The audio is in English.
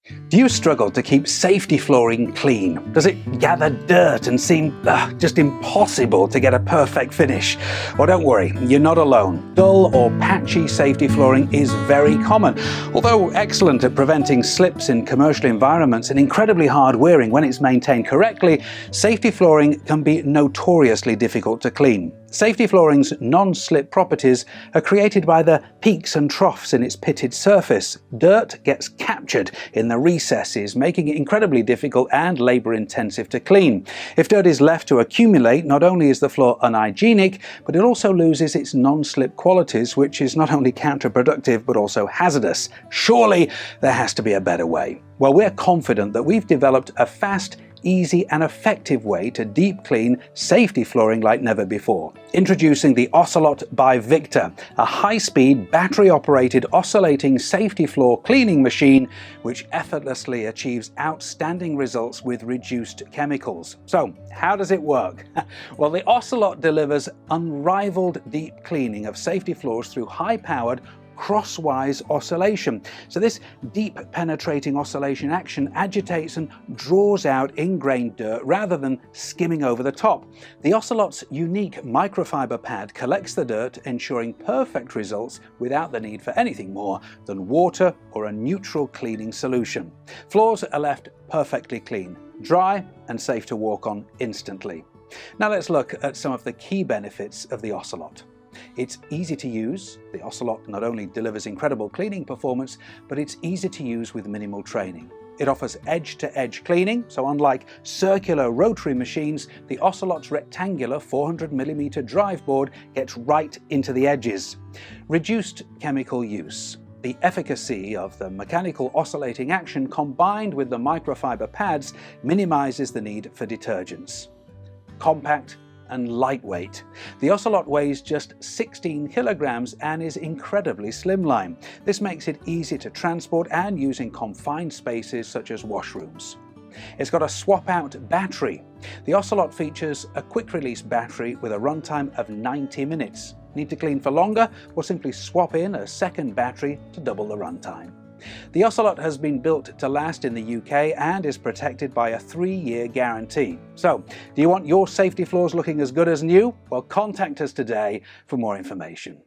Do you struggle to keep safety flooring clean? Does it gather dirt and seem just impossible to get a perfect finish? Well, don't worry, you're not alone. Dull or patchy safety flooring is very common. Although excellent at preventing slips in commercial environments and incredibly hard wearing when it's maintained correctly, safety flooring can be notoriously difficult to clean. Safety flooring's non-slip properties are created by the peaks and troughs in its pitted surface. Dirt gets captured in the recesses, making it incredibly difficult and labour-intensive to clean. If dirt is left to accumulate, not only is the floor unhygienic, but it also loses its non-slip qualities, which is not only counterproductive but also hazardous. Surely there has to be a better way. Well, we're confident that we've developed a fast, easy and effective way to deep clean safety flooring like never before. Introducing the Ocelot by Victor, a high-speed, battery-operated oscillating safety floor cleaning machine which effortlessly achieves outstanding results with reduced chemicals. So, how does it work? Well, the Ocelot delivers unrivaled deep cleaning of safety floors through high-powered crosswise oscillation. So this deep penetrating oscillation action agitates and draws out ingrained dirt rather than skimming over the top. The Ocelot's unique microfiber pad collects the dirt, ensuring perfect results without the need for anything more than water or a neutral cleaning solution. Floors are left perfectly clean, dry and safe to walk on instantly. Now let's look at some of the key benefits of the Ocelot. It's easy to use. The Ocelot not only delivers incredible cleaning performance, but it's easy to use with minimal training. It offers edge-to-edge cleaning, so unlike circular rotary machines, the Ocelot's rectangular 400mm drive board gets right into the edges. Reduced chemical use. The efficacy of the mechanical oscillating action combined with the microfiber pads minimizes the need for detergents. Compact and lightweight. The Ocelot weighs just 16 kilograms and is incredibly slimline. This makes it easy to transport and use in confined spaces such as washrooms. It's got a swap-out battery. The Ocelot features a quick-release battery with a runtime of 90 minutes. Need to clean for longer? Or simply swap in a second battery to double the runtime. The Ocelot has been built to last in the UK and is protected by a 3-year guarantee. So, do you want your safety floors looking as good as new? Well, contact us today for more information.